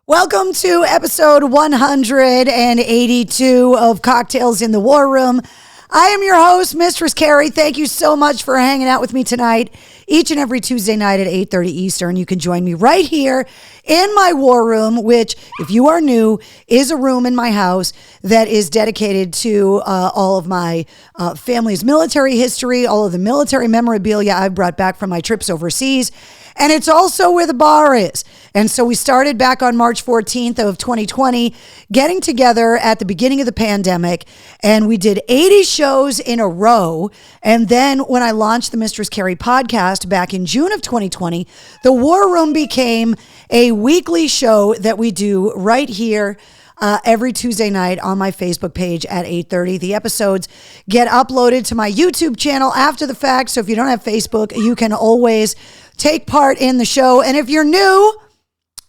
Welcome to episode 182 of Cocktails in the War Room. I am your host, Mistress Carrie. Thank you so much for hanging out with me tonight. Each and every Tuesday night at 8:30 Eastern, you can join me right here in my war room, which, if you are new, is a room in my house that is dedicated to all of my family's military history, all of the military memorabilia I've brought back from my trips overseas. And it's also where the bar is. And so we started back on March 14th of 2020, getting together at the beginning of the pandemic. And we did 80 shows in a row. And then when I launched the Mistress Carrie podcast back in June of 2020, the War Room became a weekly show that we do right here every Tuesday night on my Facebook page at 8:30. The episodes get uploaded to my YouTube channel after the fact. So if you don't have Facebook, you can always take part in the show. And if you're new,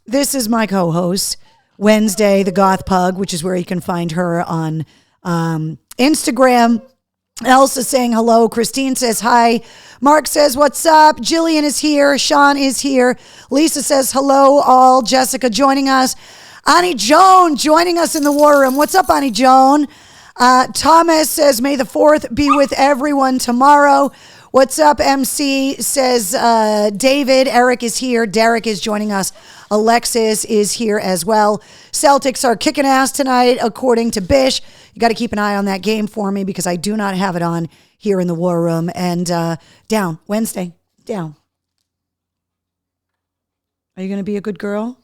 this is my co-host, Wednesday, the Goth Pug, which is where you can find her on Instagram. Elsa saying hello. Christine says hi. Mark says, what's up? Jillian is here. Sean is here. Lisa says hello all. Jessica joining us. Annie Joan joining us in the War Room. What's up, Annie Joan? Thomas says, may the 4th be with everyone tomorrow. What's up, MC? Says David. Eric is here. Derek is joining us. Alexis is here as well. Celtics are kicking ass tonight, according to Bish. You got to keep an eye on that game for me because I do not have it on here in the War Room. And down, Wednesday, down. Are you going to be a good girl?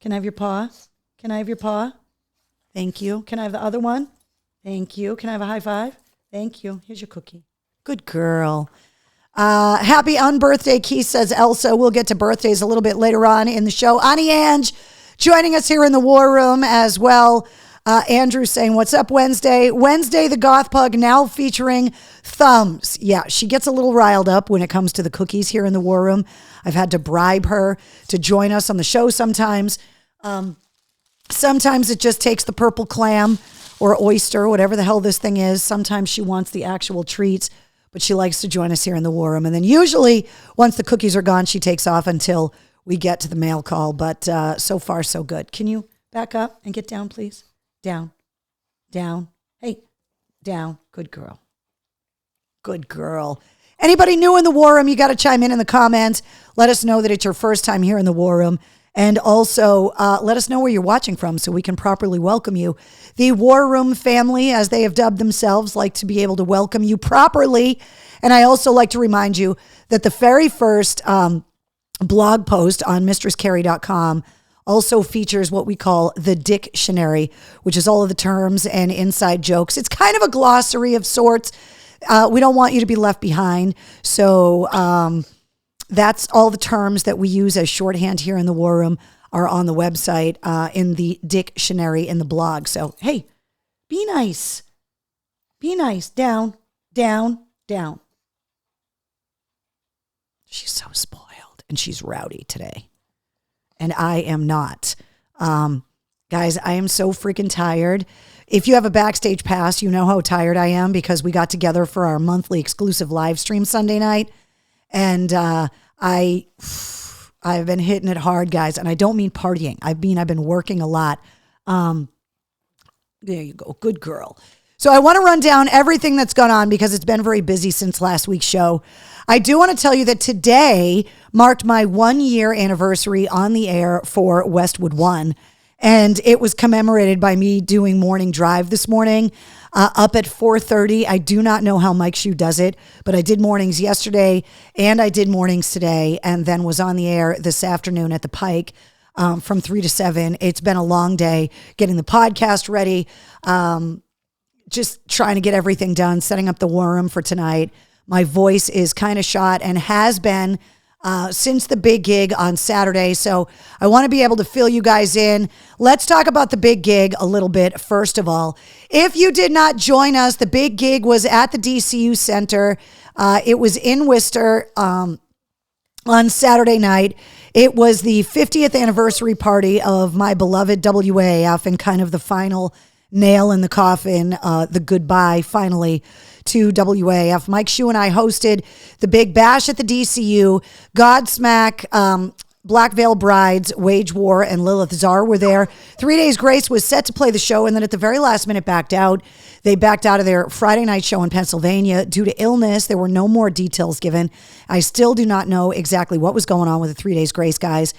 Can I have your paw? Can I have your paw? Thank you. Can I have the other one? Thank you. Can I have a high five? Thank you. Here's your cookie. Good girl. Happy unbirthday, Keith, says Elsa. We'll get to birthdays a little bit later on in the show. Annie Ange joining us here in the War Room as well. Andrew saying, what's up, Wednesday? Wednesday, the Goth Pug, now featuring thumbs. Yeah, she gets a little riled up when it comes to the cookies here in the War Room. I've had to bribe her to join us on the show sometimes. Sometimes it just takes the purple clam or oyster, whatever the hell this thing is. Sometimes she wants the actual treats, but she likes to join us here in the War Room. And then usually once the cookies are gone, she takes off until we get to the mail call. But so far, so good. Can you back up and get down, please? Down, down. Hey, down. Good girl. Good girl. Anybody new in the War Room, you got to chime in the comments. Let us know that it's your first time here in the War Room. And also let us know where you're watching from so we can properly welcome you. The War Room family, as they have dubbed themselves, like to be able to welcome you properly. And I also like to remind you that the very first blog post on mistresscarrie.com also features what we call the dictionary, which is all of the terms and inside jokes. It's kind of a glossary of sorts. We don't want you to be left behind. So that's all the terms that we use as shorthand here in the War Room are on the website in the dictionary in the blog. So, hey, be nice. Be nice. Down, down, down. She's so spoiled and she's rowdy today. And I am not. Guys, I am so freaking tired. If you have a backstage pass, you know how tired I am because we got together for our monthly exclusive live stream Sunday night. And I've been hitting it hard, guys. And I don't mean partying. I've been working a lot. There you go. Good girl. So I want to run down everything that's gone on because it's been very busy since last week's show. I do want to tell you that today marked my 1-year anniversary on the air for Westwood One. And it was commemorated by me doing morning drive this morning up at 4:30. I do not know how Mike Shue does it, but I did mornings yesterday and I did mornings today and then was on the air this afternoon at the Pike from 3 to 7. It's been a long day getting the podcast ready, just trying to get everything done, setting up the War Room for tonight. My voice is kind of shot and has been since the big gig on Saturday. So I want to be able to fill you guys in. Let's talk about the big gig a little bit. First of all, if you did not join us, the big gig was at the DCU Center. It was in Worcester on Saturday night. It was the 50th anniversary party of my beloved WAF and kind of the final nail in the coffin, the goodbye finally to WAF. Mike Shue and I hosted the big bash at the DCU. Godsmack Blackvale Brides, Wage War, and Lilith Czar were there. 3 Days Grace was set to play the show, and then at the very last minute backed out. They backed out of their Friday night show in Pennsylvania due to illness. There were no more details given. I still do not know exactly what was going on with the 3 Days Grace guys.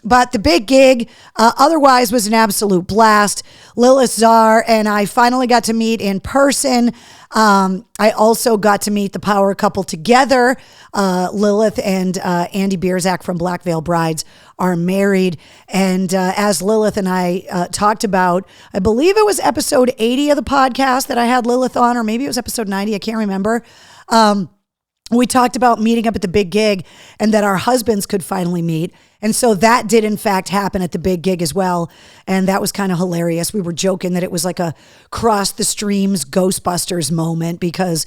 But the big gig otherwise was an absolute blast. Lilith Czar and I finally got to meet in person. I also got to meet the power couple together. Lilith and Andy Bierzak from Blackvale Brides are married. And as Lilith and I talked about, I believe it was episode 80 of the podcast that I had Lilith on, or maybe it was episode 90. I can't remember. We talked about meeting up at the big gig and that our husbands could finally meet. And so that did in fact happen at the big gig as well. And that was kind of hilarious. We were joking that it was like a cross the streams Ghostbusters moment because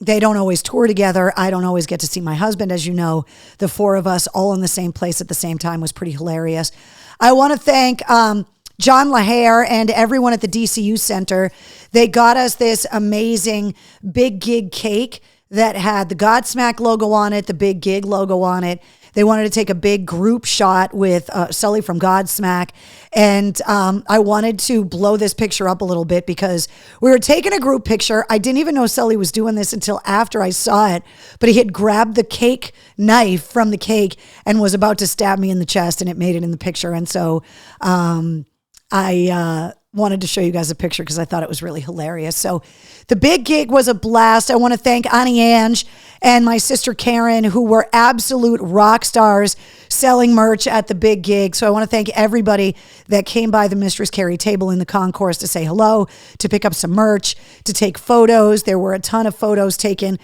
they don't always tour together. I don't always get to see my husband. As you know, the four of us all in the same place at the same time was pretty hilarious. I want to thank John LaHare and everyone at the DCU Center. They got us this amazing big gig cake that had the Godsmack logo on it, the Big Gig logo on it. They wanted to take a big group shot with Sully from Godsmack. And I wanted to blow this picture up a little bit because we were taking a group picture. I didn't even know Sully was doing this until after I saw it, but he had grabbed the cake knife from the cake and was about to stab me in the chest, and it made it in the picture. And so I wanted to show you guys a picture because I thought it was really hilarious. So the big gig was a blast. I want to thank Annie Ange and my sister Karen, who were absolute rock stars selling merch at the big gig. So I want to thank everybody that came by the Mistress Carrie table in the concourse to say hello, to pick up some merch, to take photos. There were a ton of photos taken.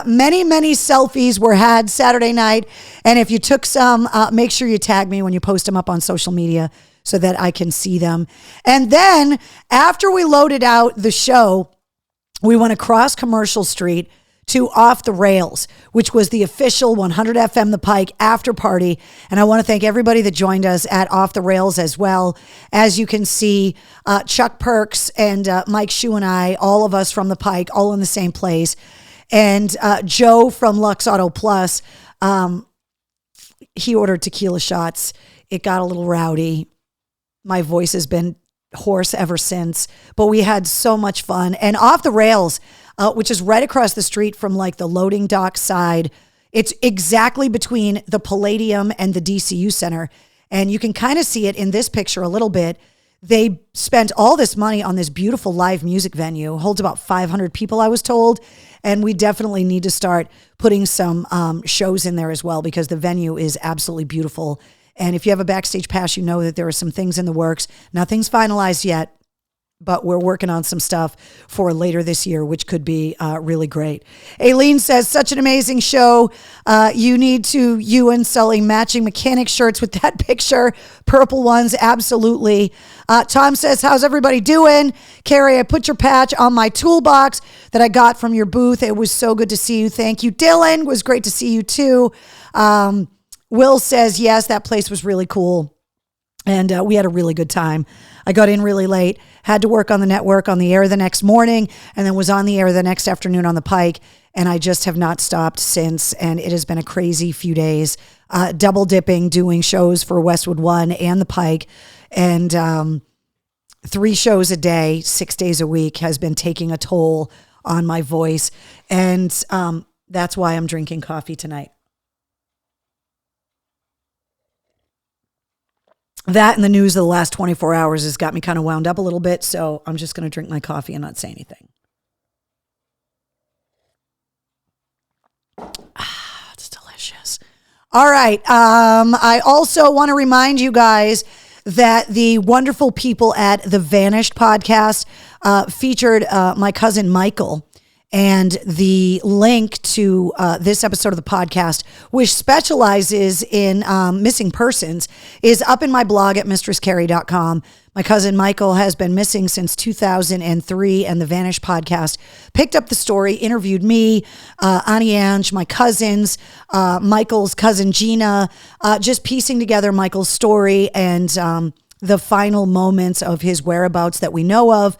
Many selfies were had Saturday night. And if you took some, make sure you tag me when you post them up on social media so that I can see them. And then after we loaded out the show, we went across Commercial Street to Off the Rails, which was the official 100 FM The Pike after party. And I want to thank everybody that joined us at Off the Rails as well. As you can see, Chuck Perks and Mike Shue and I, all of us from The Pike, all in the same place. And Joe from Lux Auto Plus, he ordered tequila shots. It got a little rowdy. My voice has been hoarse ever since, but we had so much fun. And Off the Rails, which is right across the street from like the loading dock side, it's exactly between the Palladium and the DCU Center. And you can kind of see it in this picture a little bit. They spent all this money on this beautiful live music venue. Holds about 500 people, I was told. And we definitely need to start putting some shows in there as well because the venue is absolutely beautiful. And if you have a backstage pass, you know that there are some things in the works. Nothing's finalized yet, but we're working on some stuff for later this year, which could be really great. Aileen says, such an amazing show. You and Sully matching mechanic shirts with that picture. Purple ones, absolutely. Tom says, how's everybody doing? Carrie, I put your patch on my toolbox that I got from your booth. It was so good to see you. Thank you. Dylan, it was great to see you too. Will says, yes, that place was really cool. And we had a really good time. I got in really late, had to work on the network on the air the next morning, and then was on the air the next afternoon on the Pike. And I just have not stopped since. And it has been a crazy few days, double dipping, doing shows for Westwood One and the Pike. And 3 shows a day, 6 days a week has been taking a toll on my voice. And that's why I'm drinking coffee tonight. That and the news of the last 24 hours has got me kind of wound up a little bit. So I'm just going to drink my coffee and not say anything. It's delicious. All right. I also want to remind you guys that the wonderful people at the Vanished podcast featured my cousin Michael. And the link to this episode of the podcast, which specializes in missing persons, is up in my blog at mistresscarrie.com. My cousin Michael has been missing since 2003, and the Vanish podcast picked up the story, interviewed me, Annie Ange, my cousins, Michael's cousin Gina, just piecing together Michael's story and the final moments of his whereabouts that we know of.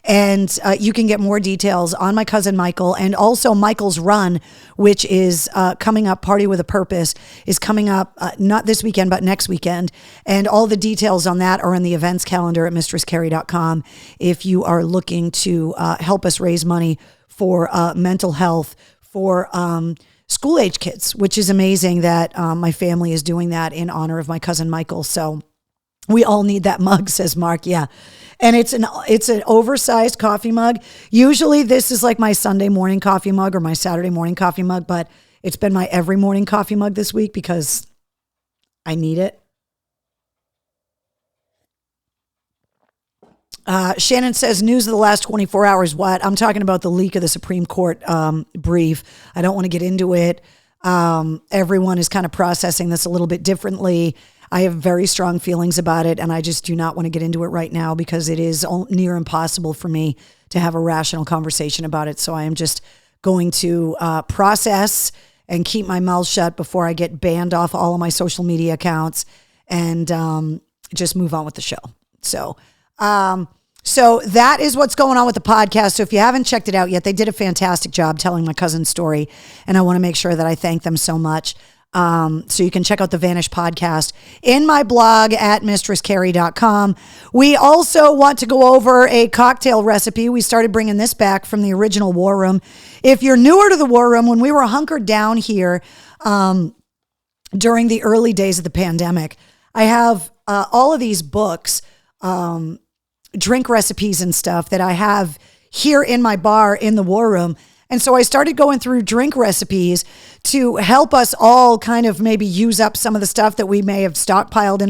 And you can get more details on my cousin Michael, and also Michael's Run, which is coming up. Party with a Purpose is coming up not this weekend, but next weekend. And all the details on that are in the events calendar at mistresscarrie.com if you are looking to help us raise money for mental health for school age kids, which is amazing that my family is doing that in honor of my cousin Michael. So we all need that mug, says Mark. Yeah. And it's an oversized coffee mug. Usually this is like my Sunday morning coffee mug or my Saturday morning coffee mug, but it's been my every morning coffee mug this week because I need it. Shannon says, news of the last 24 hours. What? I'm talking about the leak of the Supreme Court brief. I don't want to get into it. Everyone is kind of processing this a little bit differently. I have very strong feelings about it, and I just do not want to get into it right now because it is near impossible for me to have a rational conversation about it. So I am just going to process and keep my mouth shut before I get banned off all of my social media accounts and just move on with the show. So that is what's going on with the podcast. So if you haven't checked it out yet, they did a fantastic job telling my cousin's story, and I want to make sure that I thank them so much. So you can check out the Vanish podcast in my blog at mistresscarrie.com. We also want to go over a cocktail recipe. We started bringing this back from the original War Room. If you're newer to the War Room, when we were hunkered down here during the early days of the pandemic, I have all of these books, drink recipes and stuff that I have here in my bar in the War Room. And so I started going through drink recipes to help us all kind of maybe use up some of the stuff that we may have stockpiled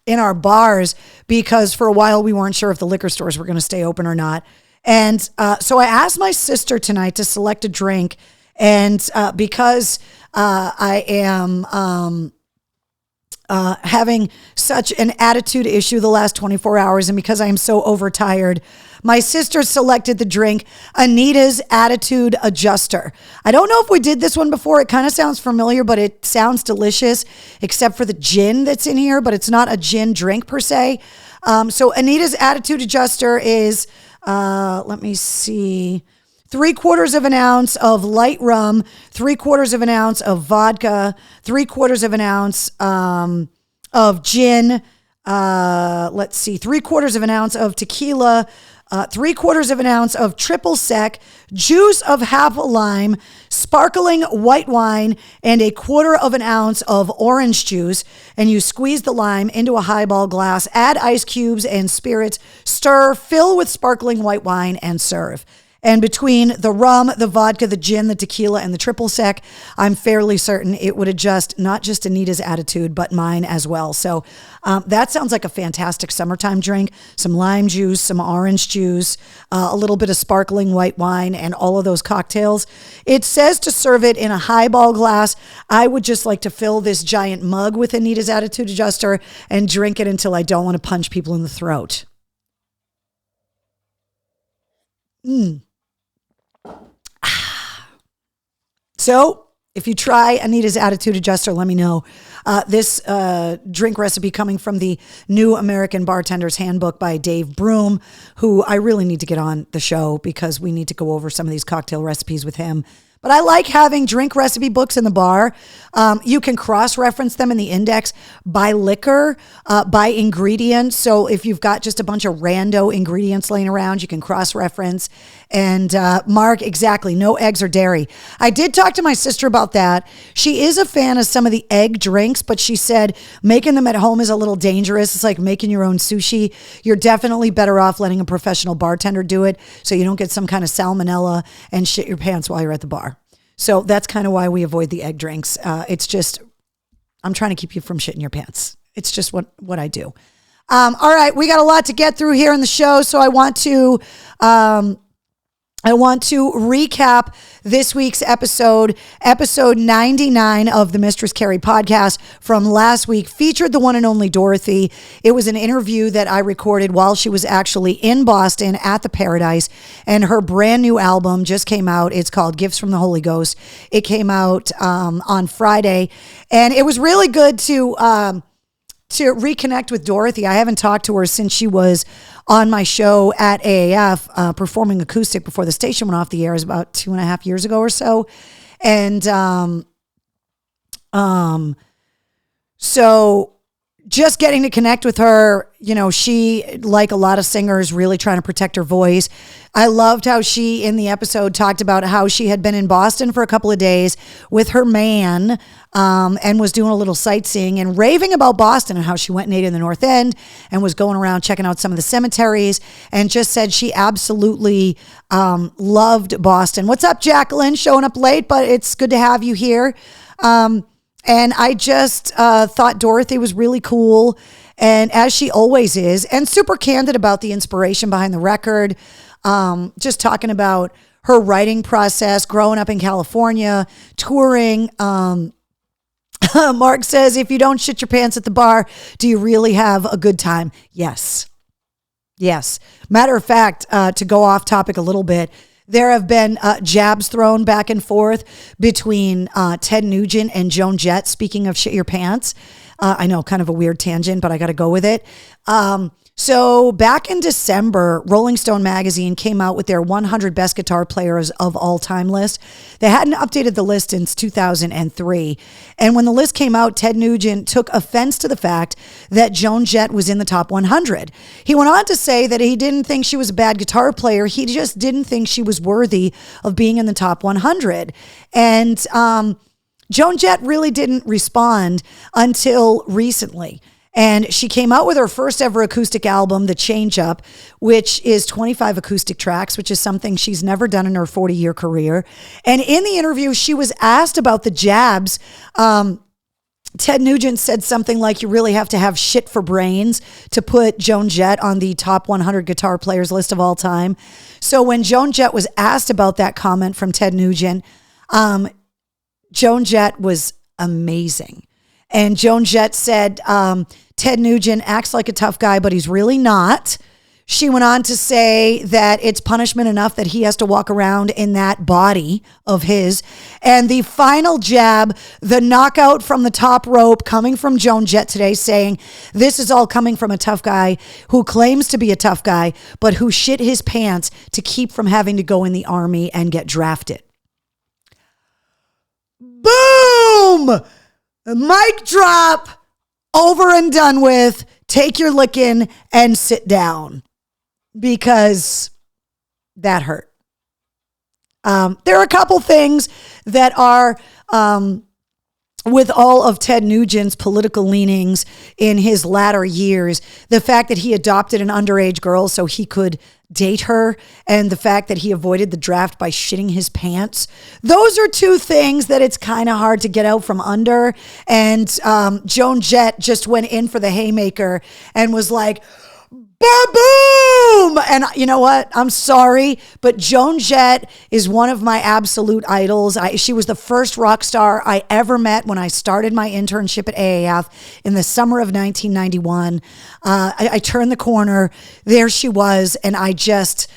in our bars, because for a while we weren't sure if the liquor stores were going to stay open or not. And so I asked my sister tonight to select a drink. And because I am having such an attitude issue the last 24 hours, and because I am so overtired, my sister selected the drink Anita's Attitude Adjuster. I don't know if we did this one before. It kind of sounds familiar, but it sounds delicious, except for the gin that's in here, but it's not a gin drink per se. So Anita's Attitude Adjuster is, let me see, 3/4 of an ounce of light rum, 3/4 of an ounce of vodka, 3/4 of an ounce of gin. Let's see, 3/4 of an ounce of tequila, 3/4 of an ounce of triple sec, juice of half a lime, sparkling white wine, and 1/4 of an ounce of orange juice. And you squeeze the lime into a highball glass, add ice cubes and spirits, stir, fill with sparkling white wine, and serve. And between the rum, the vodka, the gin, the tequila, and the triple sec, I'm fairly certain it would adjust not just Anita's attitude, but mine as well. So that sounds like a fantastic summertime drink. Some lime juice, some orange juice, a little bit of sparkling white wine, and all of those cocktails. It says to serve it in a highball glass. I would just like to fill this giant mug with Anita's Attitude Adjuster and drink it until I don't want to punch people in the throat. So if you try Anita's Attitude Adjuster, let me know. This drink recipe coming from the New American Bartender's Handbook by Dave Broom, who I really need to get on the show because we need to go over some of these cocktail recipes with him. But I like having drink recipe books in the bar. You can cross-reference them in the index by liquor, by ingredient. So if you've got just a bunch of rando ingredients laying around, you can cross-reference and mark exactly no eggs or dairy. I did talk to my sister about that. She is a fan of some of the egg drinks, but she said making them at home is a little dangerous. It's like making your own sushi. You're definitely better off letting a professional bartender do it so you don't get some kind of salmonella and shit your pants while you're at the bar. So that's kind of why we avoid the egg drinks. It's just, I'm trying to keep you from shitting your pants. It's just what I do. All right, we got a lot to get through here in the show, so I want to recap this week's episode 99 of the Mistress Carrie podcast from last week. Featured the one and only Dorothy. It was an interview that I recorded while she was actually in Boston at the Paradise, and her brand new album just came out. It's called Gifts from the Holy Ghost. It came out on Friday, and it was really good to to reconnect with Dorothy. I haven't talked to her since she was on my show at AAF, performing acoustic before the station went off the air. It was about 2.5 years ago or so. And so just getting to connect with her, she, like a lot of singers, really trying to protect her voice. I loved how she, in the episode, talked about how she had been in Boston for a couple of days with her man, and was doing a little sightseeing and raving about Boston and how she went and ate in the North End and was going around checking out some of the cemeteries, and just said she absolutely loved Boston. What's up, Jacqueline? Showing up late, but it's good to have you here. And I just thought Dorothy was really cool, and as she always is, and super candid about the inspiration behind the record, just talking about her writing process, growing up in California, touring. Mark says, if you don't shit your pants at the bar, do you really have a good time? Yes. Matter of fact, to go off topic a little bit, there have been jabs thrown back and forth between Ted Nugent and Joan Jett. Speaking of shit your pants, I know, kind of a weird tangent, but I got to go with it. So back in December, Rolling Stone magazine came out with their 100 best guitar players of all time list. They hadn't updated the list since 2003. And when the list came out, Ted Nugent took offense to the fact that Joan Jett was in the top 100. He went on to say that he didn't think she was a bad guitar player. He just didn't think she was worthy of being in the top 100. And Joan Jett really didn't respond until recently. And she came out with her first ever acoustic album, The Change Up, which is 25 acoustic tracks, which is something she's never done in her 40-year career. And in the interview, she was asked about the jabs. Ted Nugent said something like, you really have to have shit for brains to put Joan Jett on the top 100 guitar players list of all time. So when Joan Jett was asked about that comment from Ted Nugent, Joan Jett was amazing. And Joan Jett said, Ted Nugent acts like a tough guy, but he's really not. She went on to say that it's punishment enough that he has to walk around in that body of his. And the final jab, the knockout from the top rope coming from Joan Jett today, saying this is all coming from a tough guy who claims to be a tough guy, but who shit his pants to keep from having to go in the army and get drafted. Boom! Mic drop, over and done with. Take your licking and sit down, because that hurt. There are a couple things that are with all of Ted Nugent's political leanings in his latter years. The fact that he adopted an underage girl so he could date her, and the fact that he avoided the draft by shitting his pants. Those are two things that it's kind of hard to get out from under. And Joan Jett just went in for the haymaker and was like, ba-boom! And you know what? I'm sorry, but Joan Jett is one of my absolute idols. She was the first rock star I ever met when I started my internship at AAF in the summer of 1991. I turned the corner. There she was, and I just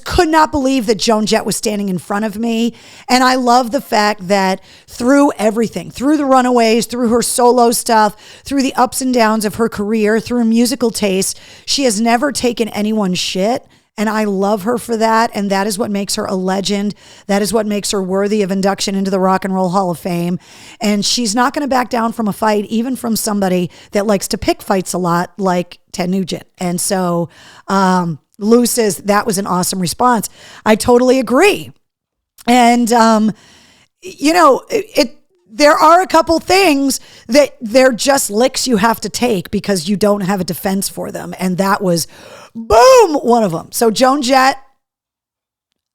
could not believe that Joan Jett was standing in front of me. And I love the fact that through everything, through the Runaways, through her solo stuff, through the ups and downs of her career, through her musical taste, she has never taken anyone's shit. And I love her for that. And that is what makes her a legend. That is what makes her worthy of induction into the Rock and Roll Hall of Fame. And she's not going to back down from a fight, even from somebody that likes to pick fights a lot, like Ted Nugent. And so, Lou says that was an awesome response. I totally agree. And, there are a couple things that they're just licks you have to take because you don't have a defense for them. And that was, boom, one of them. So Joan Jett,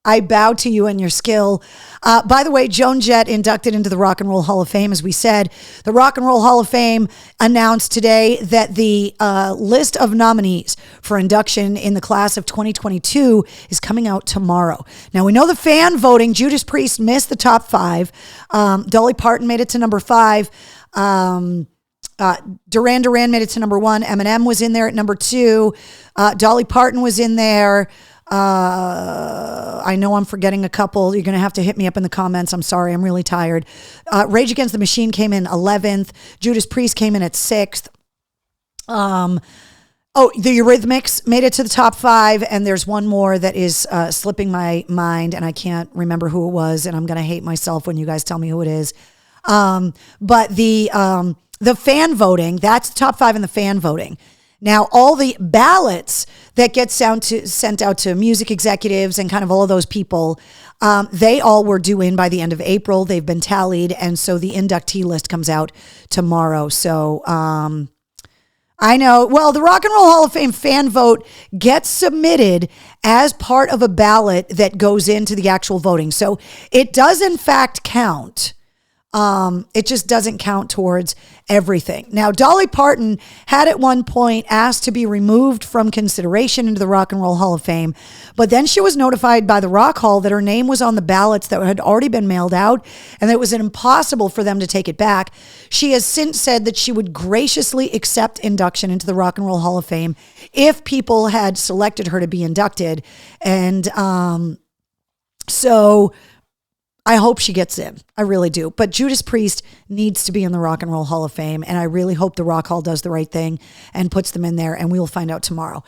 I bow to you and your skill. By the way, Joan Jett inducted into the Rock and Roll Hall of Fame. As we said, the Rock and Roll Hall of Fame announced today that the list of nominees for induction in the class of 2022 is coming out tomorrow. Now, we know the fan voting. Judas Priest missed the top 5. Dolly Parton made it to number 5. Duran Duran made it to number 1. Eminem was in there at number 2. Dolly Parton was in there. I know I'm forgetting a couple. You're going to have to hit me up in the comments. I'm sorry. I'm really tired. Rage Against the Machine came in 11th. Judas Priest came in at 6th. The Eurythmics made it to the top 5, and there's one more that is slipping my mind, and I can't remember who it was, and I'm going to hate myself when you guys tell me who it is. But the fan voting, that's the top 5 in the fan voting. Now, all the ballots that get sent out to music executives and kind of all of those people, they all were due in by the end of April. They've been tallied, and so the inductee list comes out tomorrow. So, I know. Well, the Rock and Roll Hall of Fame fan vote gets submitted as part of a ballot that goes into the actual voting. So it does in fact count. It just doesn't count towards everything. Now, Dolly Parton had at one point asked to be removed from consideration into the Rock and Roll Hall of Fame, but then she was notified by the Rock Hall that her name was on the ballots that had already been mailed out and that it was impossible for them to take it back. She has since said that she would graciously accept induction into the Rock and Roll Hall of Fame if people had selected her to be inducted. And so I hope she gets in. I really do. But Judas Priest needs to be in the Rock and Roll Hall of Fame, and I really hope the Rock Hall does the right thing and puts them in there, and we will find out tomorrow.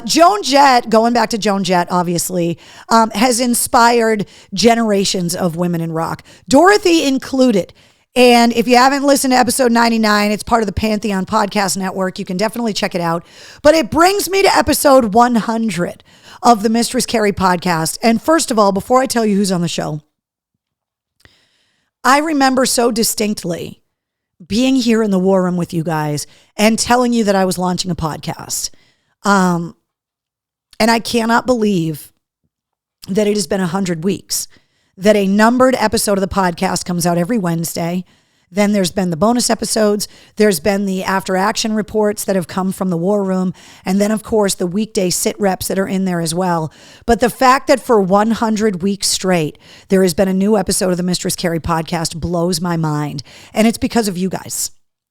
Joan Jett, going back to Joan Jett, obviously, has inspired generations of women in rock, Dorothy included. And if you haven't listened to episode 99, it's part of the Pantheon Podcast Network. You can definitely check it out. But it brings me to episode 100 of the Mistress Carrie podcast. And first of all, before I tell you who's on the show, I remember so distinctly being here in the war room with you guys and telling you that I was launching a podcast. And I cannot believe that it has been 100 weeks, that a numbered episode of the podcast comes out every Wednesday. Then there's been the bonus episodes. There's been the after action reports that have come from the war room. And then, of course, the weekday sit reps that are in there as well. But the fact that for 100 weeks straight, there has been a new episode of the Mistress Carrie podcast blows my mind. And it's because of you guys.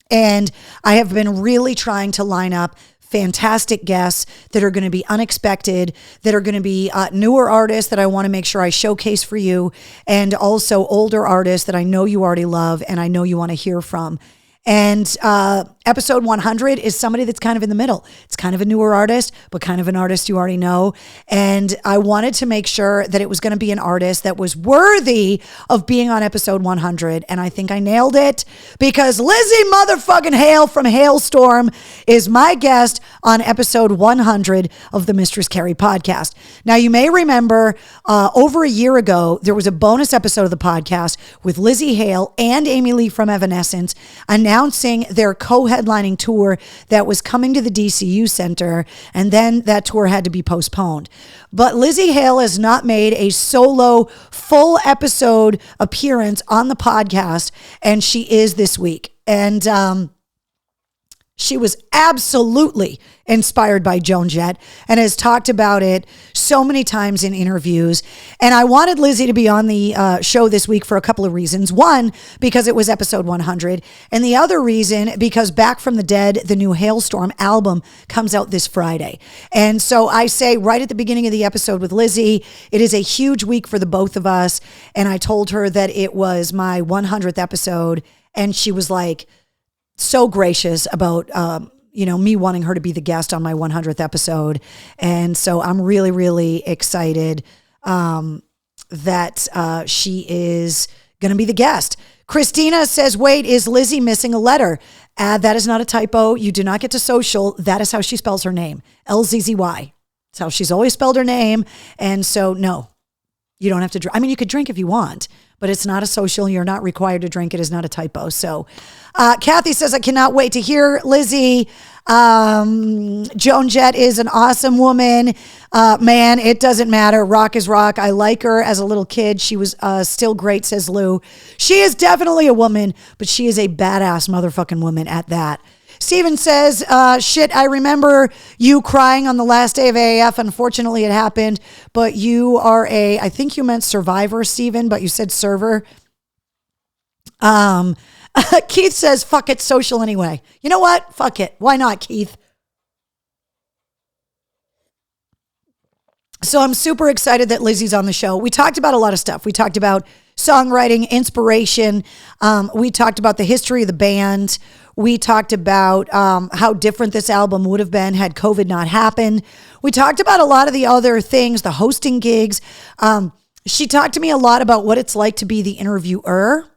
And I have been really trying to line up fantastic guests that are going to be unexpected, that are going to be newer artists that I want to make sure I showcase for you, and also older artists that I know you already love and I know you want to hear from. And episode 100 is somebody that's kind of in the middle. It's kind of a newer artist, but kind of an artist you already know. And I wanted to make sure that it was going to be an artist that was worthy of being on episode 100. And I think I nailed it because Lizzie motherfucking Hale from Hailstorm is my guest on episode 100 of the Mistress Carrie podcast. Now, you may remember over a year ago, there was a bonus episode of the podcast with Lizzie Hale and Amy Lee from Evanescence announcing their co-headlining tour that was coming to the DCU Center, and then that tour had to be postponed. But Lizzie Hale has not made a solo full episode appearance on the podcast, and she is this week. And she was absolutely inspired by Joan Jett and has talked about it so many times in interviews. And I wanted Lizzie to be on the show this week for a couple of reasons. One, because it was episode 100. And the other reason, because Back from the Dead, the new Hailstorm album, comes out this Friday. And so I say right at the beginning of the episode with Lizzie, it is a huge week for the both of us. And I told her that it was my 100th episode. And she was like, so gracious about, me wanting her to be the guest on my 100th episode. And so I'm really, really excited that she is going to be the guest. Christina says, wait, is Lizzie missing a letter? That is not a typo. You do not get to social. That is how she spells her name. L-Z-Z-Y. That's how she's always spelled her name. And so, no, you don't have to drink. I mean, you could drink if you want, but it's not a social. You're not required to drink. It is not a typo. So Kathy says, I cannot wait to hear Lizzie. Joan Jett is an awesome woman. Man, it doesn't matter. Rock is rock. I like her as a little kid. She was still great, says Lou. She is definitely a woman, but she is a badass motherfucking woman at that. Steven says, shit, I remember you crying on the last day of AAF. Unfortunately, it happened, but you are I think you meant survivor, Steven, but you said server. Keith says, fuck it, social anyway. You know what? Fuck it. Why not, Keith? So I'm super excited that Lizzie's on the show. We talked about a lot of stuff. We talked about songwriting, inspiration. We talked about the history of the band. We talked about how different this album would have been had COVID not happened. We talked about a lot of the other things, the hosting gigs. She talked to me a lot about what it's like to be the interviewer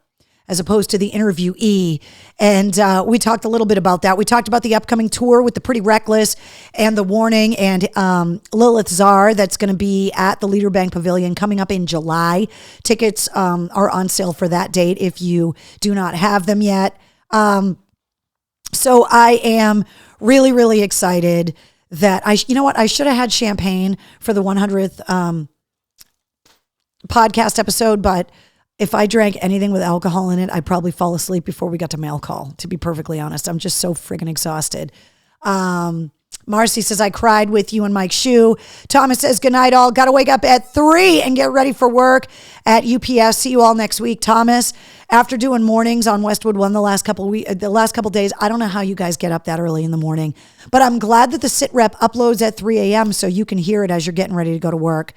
as opposed to the interviewee. And we talked a little bit about that. We talked about the upcoming tour with the Pretty Reckless and The Warning and Lilith Czar that's going to be at the Leader Bank Pavilion coming up in July. Tickets are on sale for that date if you do not have them yet. So I am really, really excited that I should have had champagne for the 100th podcast episode, but if I drank anything with alcohol in it, I'd probably fall asleep before we got to mail call, to be perfectly honest. I'm just so friggin' exhausted. Marcy says, I cried with you and Mike's shoe. Thomas says, good night all. Got to wake up at 3 and get ready for work at UPS. See you all next week. Thomas, after doing mornings on Westwood One the last couple days, I don't know how you guys get up that early in the morning, but I'm glad that the sit rep uploads at 3 a.m. so you can hear it as you're getting ready to go to work.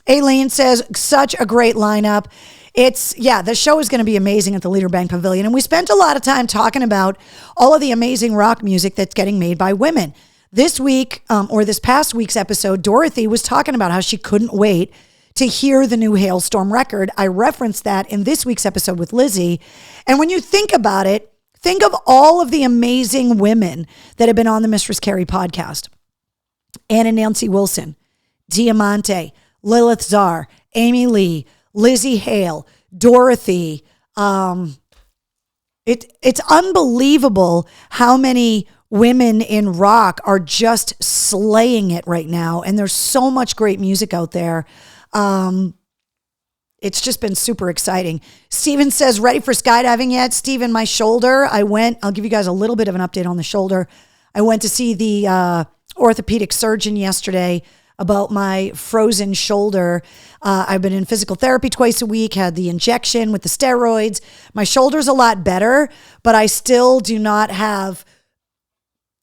Aileen says, such a great lineup. The show is going to be amazing at the Leader Bank Pavilion. And we spent a lot of time talking about all of the amazing rock music that's getting made by women. This week, or this past week's episode, Dorothy was talking about how she couldn't wait to hear the new Hailstorm record. I referenced that in this week's episode with Lizzie. And when you think about it, think of all of the amazing women that have been on the Mistress Carrie podcast. Anna Nancy Wilson, Diamante, Lilith Czar, Amy Lee, Lizzie Hale, Dorothy. It's unbelievable how many women in rock are just slaying it right now. And there's so much great music out there. It's just been super exciting. Steven says, ready for skydiving yet? Steven, my shoulder, I'll give you guys a little bit of an update on the shoulder. I went to see the orthopedic surgeon yesterday about my frozen shoulder. I've been in physical therapy twice a week, had the injection with the steroids. My shoulder's a lot better, but I still do not have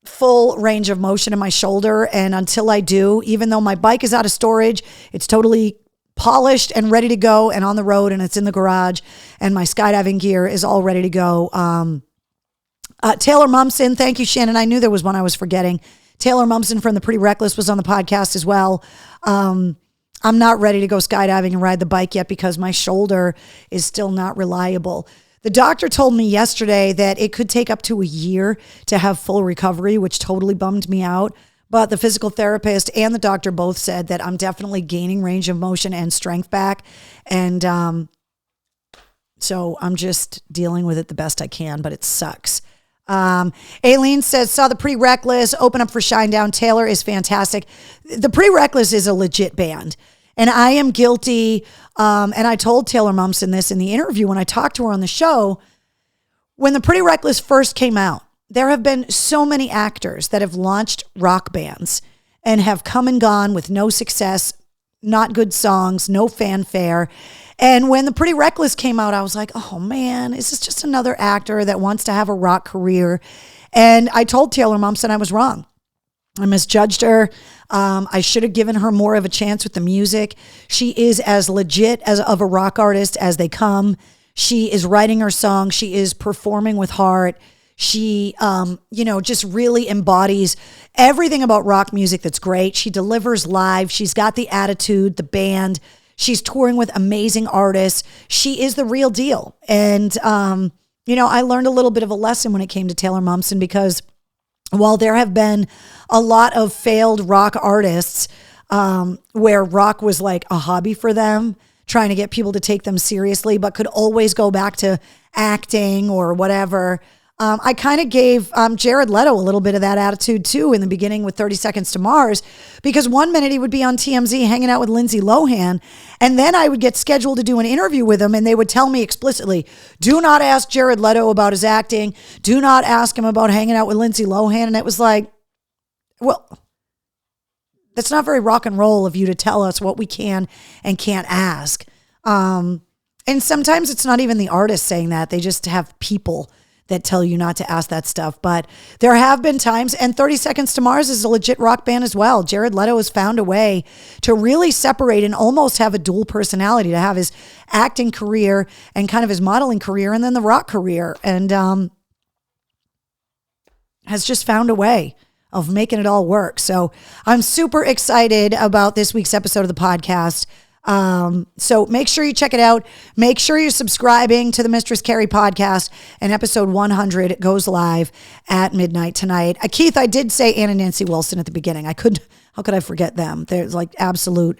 full range of motion in my shoulder. And until I do, even though my bike is out of storage, it's totally polished and ready to go and on the road and it's in the garage and my skydiving gear is all ready to go. Taylor Mumson, thank you, Shannon. I knew there was one I was forgetting. Taylor Mumson from the Pretty Reckless was on the podcast as well. I'm not ready to go skydiving and ride the bike yet because my shoulder is still not reliable. The doctor told me yesterday that it could take up to a year to have full recovery, which totally bummed me out. But the physical therapist and the doctor both said that I'm definitely gaining range of motion and strength back. And so I'm just dealing with it the best I can, but it sucks. Aileen says, saw the Pretty Reckless open up for Shinedown. Taylor is fantastic. The Pretty Reckless is a legit band. And I am guilty. And I told Taylor Mumson this in the interview when I talked to her on the show. When the Pretty Reckless first came out, there have been so many actors that have launched rock bands and have come and gone with no success, not good songs, no fanfare. And when the Pretty Reckless came out, I was like, oh man, is this just another actor that wants to have a rock career? And I told Taylor Mumson I was wrong. I misjudged her. I should have given her more of a chance with the music. She is as legit as of a rock artist as they come. She is writing her songs. She is performing with heart. She, just really embodies everything about rock music that's great. She delivers live. She's got the attitude, the band. She's touring with amazing artists. She is the real deal. And, I learned a little bit of a lesson when it came to Taylor Mumson because while there have been a lot of failed rock artists where rock was like a hobby for them, trying to get people to take them seriously, but could always go back to acting or whatever. I kind of gave Jared Leto a little bit of that attitude too in the beginning with 30 Seconds to Mars, because one minute he would be on TMZ hanging out with Lindsay Lohan, and then I would get scheduled to do an interview with him and they would tell me explicitly, do not ask Jared Leto about his acting. Do not ask him about hanging out with Lindsay Lohan. And it was like, well, that's not very rock and roll of you to tell us what we can and can't ask. And sometimes it's not even the artist saying that. They just have people that tell you not to ask that stuff. But there have been times, and 30 Seconds to Mars is a legit rock band as well. Jared Leto has found a way to really separate and almost have a dual personality, to have his acting career and kind of his modeling career and then the rock career. And has just found a way of making it all work. So I'm super excited about this week's episode of the podcast. So make sure you check it out. Make sure you're subscribing to the Mistress Carrie podcast, and episode 100 goes live at midnight tonight. Keith, I did say Ann and Nancy Wilson at the beginning. How could I forget them? There's like absolute,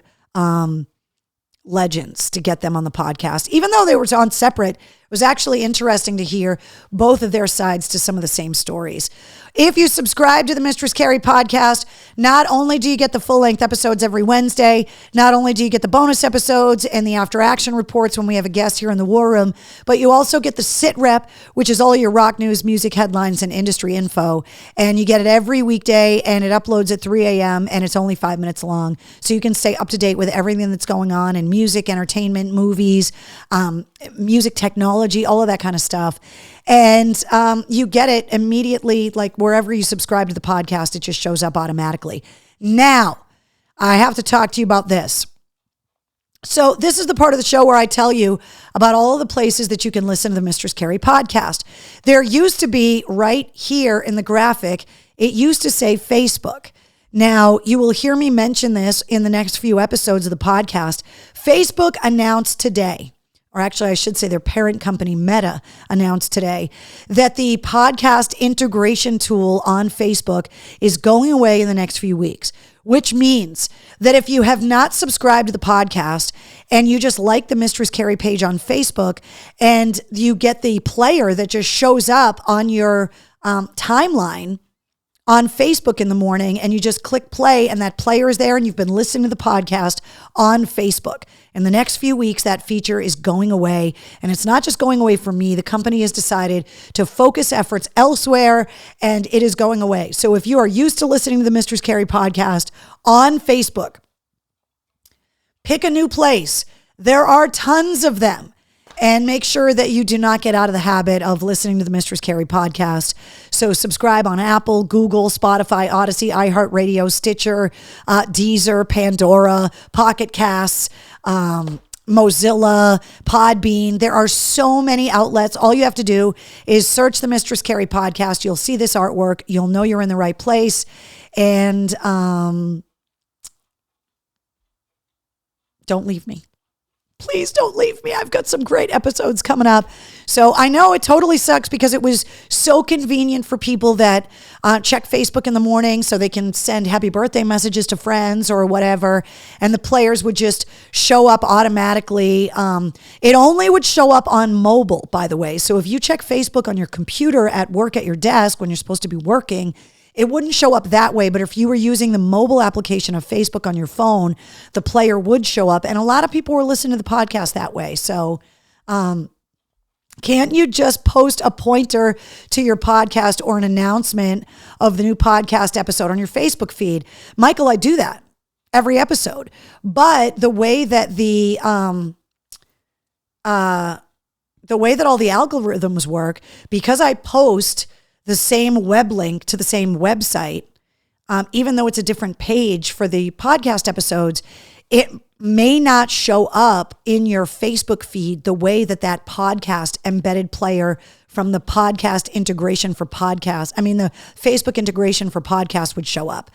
legends to get them on the podcast. Even though they were on separate, it was actually interesting to hear both of their sides to some of the same stories. If you subscribe to the Mistress Carrie podcast, not only do you get the full-length episodes every Wednesday, not only do you get the bonus episodes and the after-action reports when we have a guest here in the War Room, but you also get the Sit Rep, which is all your rock news, music headlines, and industry info. And you get it every weekday, and it uploads at 3 a.m., and it's only 5 minutes long. So you can stay up to date with everything that's going on in music, entertainment, movies, music technology, all of that kind of stuff. And you get it immediately, like wherever you subscribe to the podcast, it just shows up automatically. Now, I have to talk to you about this. So this is the part of the show where I tell you about all of the places that you can listen to the Mistress Carrie podcast. There used to be right here in the graphic, it used to say Facebook. Now, you will hear me mention this in the next few episodes of the podcast. Facebook announced today, or actually I should say their parent company, Meta, announced today that the podcast integration tool on Facebook is going away in the next few weeks, which means that if you have not subscribed to the podcast and you just like the Mistress Carrie page on Facebook and you get the player that just shows up on your timeline on Facebook in the morning, and you just click play and that player is there and you've been listening to the podcast on Facebook. In the next few weeks, that feature is going away. And it's not just going away for me. The company has decided to focus efforts elsewhere, and it is going away. So if you are used to listening to the Mistress Carrie podcast on Facebook, pick a new place. There are tons of them. And make sure that you do not get out of the habit of listening to the Mistress Carrie podcast. So subscribe on Apple, Google, Spotify, Odyssey, iHeartRadio, Stitcher, Deezer, Pandora, Pocket Casts, Mozilla, Podbean. There are so many outlets. All you have to do is search the Mistress Carrie podcast. You'll see this artwork. You'll know you're in the right place. And don't leave me. Please don't leave me. I've got some great episodes coming up. So I know it totally sucks because it was so convenient for people that check Facebook in the morning so they can send happy birthday messages to friends or whatever. And the players would just show up automatically. It only would show up on mobile, by the way. So if you check Facebook on your computer at work at your desk when you're supposed to be working, it wouldn't show up that way, but if you were using the mobile application of Facebook on your phone, the player would show up. And a lot of people were listening to the podcast that way. So can't you just post a pointer to your podcast or an announcement of the new podcast episode on your Facebook feed? Michael, I do that every episode. But the way that all the algorithms work, because I post the same web link to the same website, even though it's a different page for the podcast episodes, it may not show up in your Facebook feed the way that podcast embedded player from the podcast integration for podcasts. The Facebook integration for podcasts would show up.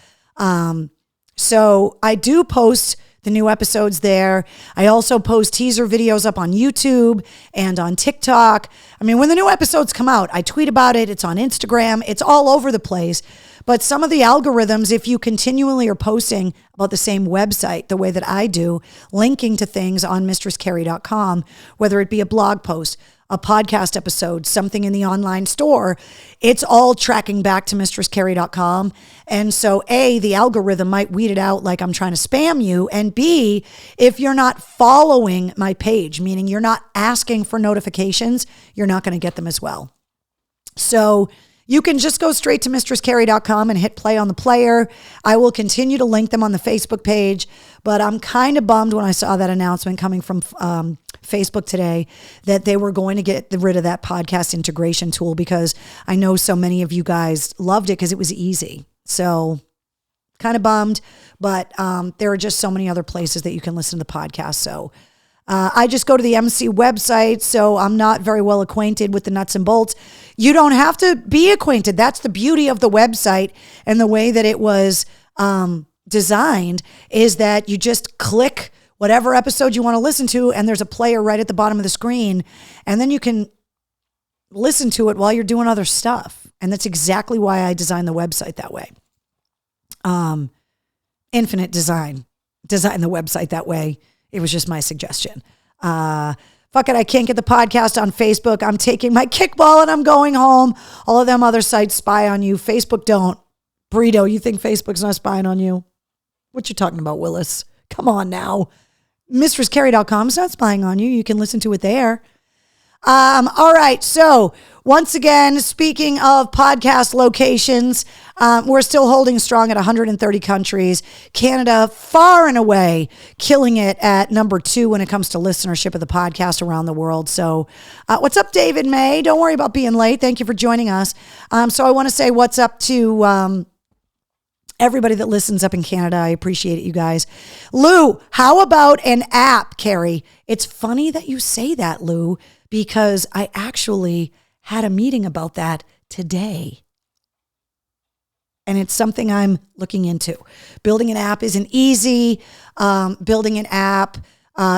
So I do post the new episodes there. I also post teaser videos up on YouTube and on TikTok. When the new episodes come out, I tweet about it. It's on Instagram. It's all over the place. But some of the algorithms, if you continually are posting about the same website, the way that I do, linking to things on mistresscarrie.com, whether it be a blog post, a podcast episode, something in the online store, it's all tracking back to mistresscarrie.com. And so A, the algorithm might weed it out like I'm trying to spam you. And B, if you're not following my page, meaning you're not asking for notifications, you're not going to get them as well. So you can just go straight to mistresscarrie.com and hit play on the player. I will continue to link them on the Facebook page, but I'm kind of bummed when I saw that announcement coming from Facebook today that they were going to get rid of that podcast integration tool because I know so many of you guys loved it because it was easy. So kind of bummed, but there are just so many other places that you can listen to the podcast. So I just go to the MC website, so I'm not very well acquainted with the nuts and bolts. You don't have to be acquainted. That's the beauty of the website and the way that it was designed is that you just click whatever episode you want to listen to, and there's a player right at the bottom of the screen, and then you can listen to it while you're doing other stuff. And that's exactly why I designed the website that way. Infinite design the website that way. It was just my suggestion. Fuck it, I can't get the podcast on Facebook. I'm taking my kickball and I'm going home. All of them other sites spy on you. Facebook don't. Burrito, you think Facebook's not spying on you? What you talking about, Willis? Come on now. MistressCarrie.com is not spying on you. You can listen to it there. All right. So once again, speaking of podcast locations, we're still holding strong at 130 countries. Canada, far and away, killing it at number 2 when it comes to listenership of the podcast around the world. So what's up, David May? Don't worry about being late. Thank you for joining us. So I want to say what's up to everybody that listens up in Canada. I appreciate it, you guys. Lou, how about an app, Carrie? It's funny that you say that, Lou, because I actually had a meeting about that today. And it's something I'm looking into. Building an app isn't easy. Building an app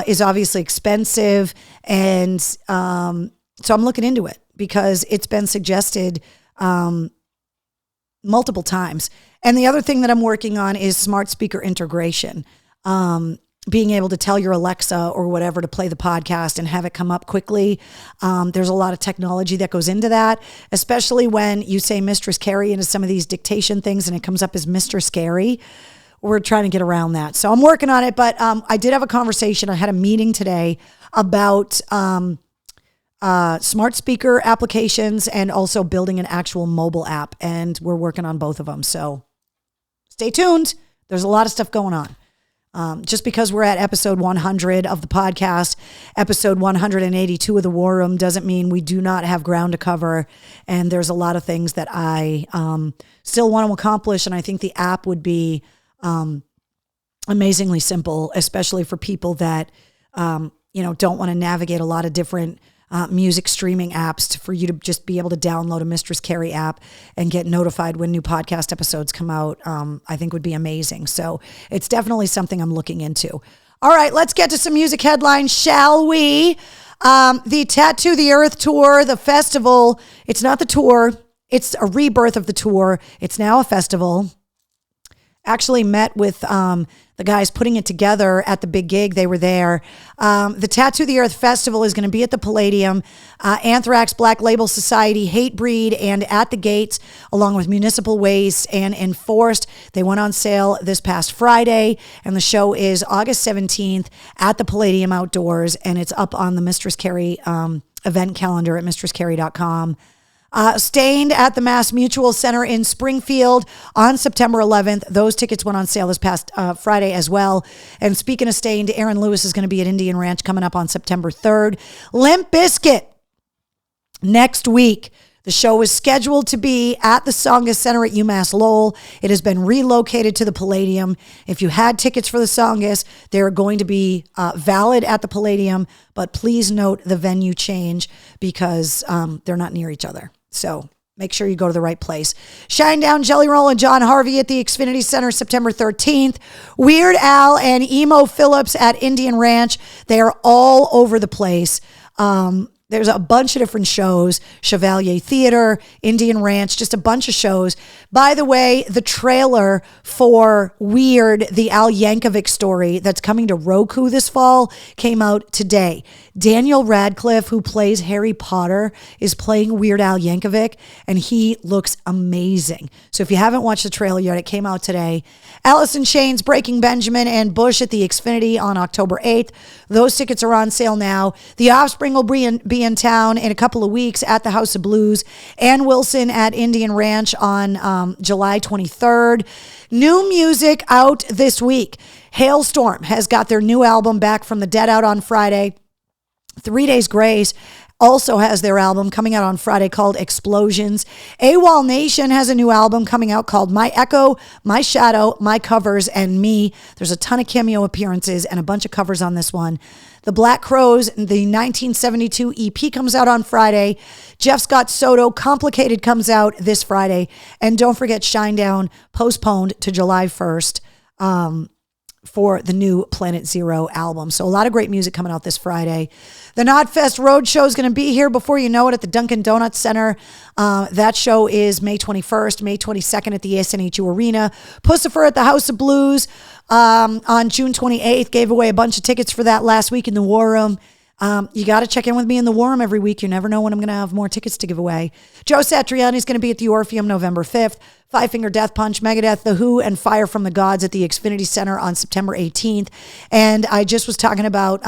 is obviously expensive. And so I'm looking into it because it's been suggested multiple times. And the other thing that I'm working on is smart speaker integration. Being able to tell your Alexa or whatever to play the podcast and have it come up quickly. There's a lot of technology that goes into that, especially when you say Mistress Carrie into some of these dictation things and it comes up as Mr. Scary. We're trying to get around that. So I'm working on it, but I did have a conversation. I had a meeting today about smart speaker applications and also building an actual mobile app. And we're working on both of them. So stay tuned. There's a lot of stuff going on. Just because we're at episode 100 of the podcast, episode 182 of the War Room doesn't mean we do not have ground to cover. And there's a lot of things that I still want to accomplish. And I think the app would be amazingly simple, especially for people that, don't want to navigate a lot of different music streaming apps for you to just be able to download a Mistress Carrie app and get notified when new podcast episodes come out, I think would be amazing. So it's definitely something I'm looking into. All right, let's get to some music headlines, shall we? The Tattoo the Earth tour, the festival, it's not the tour, it's a rebirth of the tour. It's now a festival. Actually met with the guys putting it together at the big gig. They were there. The Tattoo the Earth Festival is going to be at the Palladium. Anthrax, Black Label Society, Hatebreed, and At the Gates, along with Municipal Waste and Enforced. They went on sale this past Friday, and the show is August 17th at the Palladium Outdoors, and it's up on the Mistress Carrie event calendar at mistresscarrie.com. Stained at the Mass Mutual Center in Springfield on September 11th. Those tickets went on sale this past Friday as well. And speaking of Stained, Aaron Lewis is going to be at Indian Ranch coming up on September 3rd. Limp Bizkit next week. The show is scheduled to be at the Tsongas Center at UMass Lowell. It has been relocated to the Palladium. If you had tickets for the Tsongas, they're going to be valid at the Palladium, but please note the venue change because they're not near each other. So make sure you go to the right place. Shinedown, Jelly Roll, and John Harvey at the Xfinity Center September 13th. Weird Al and Emo Phillips at Indian Ranch. They are all over the place. There's a bunch of different shows, Chevalier Theater, Indian Ranch, just a bunch of shows. By the way, the trailer for Weird, the Al Yankovic story that's coming to Roku this fall came out today. Daniel Radcliffe, who plays Harry Potter, is playing Weird Al Yankovic, and he looks amazing. So if you haven't watched the trailer yet, it came out today. Alice in Chains, Breaking Benjamin, and Bush at the Xfinity on October 8th. Those tickets are on sale now. The Offspring will be in town in a couple of weeks at the House of Blues. Ann Wilson at Indian Ranch on July 23rd. New music out this week. Hailstorm has got their new album Back from the Dead out on Friday. 3 Days Grace also has their album coming out on Friday called Explosions. AWOL Nation has a new album coming out called My Echo, My Shadow, My Covers, and Me. There's a ton of cameo appearances and a bunch of covers on this one. The Black Crowes, the 1972 EP comes out on Friday. Jeff Scott Soto, Complicated comes out this Friday. And don't forget Shinedown, postponed to July 1st. For the new Planet Zero album. So a lot of great music coming out this Friday. The Knotfest Road Show is going to be here before you know it at the Dunkin' Donuts Center. That show is May 21st, May 22nd at the SNHU Arena. Pussifer at the House of Blues on June 28th. Gave away a bunch of tickets for that last week in the War Room. You got to check in with me in the War Room every week. You never know when I'm going to have more tickets to give away. Joe Satriani is going to be at the Orpheum November 5th. Five Finger Death Punch, Megadeth, The Who, and Fire from the Gods at the Xfinity Center on September 18th. And I just was talking about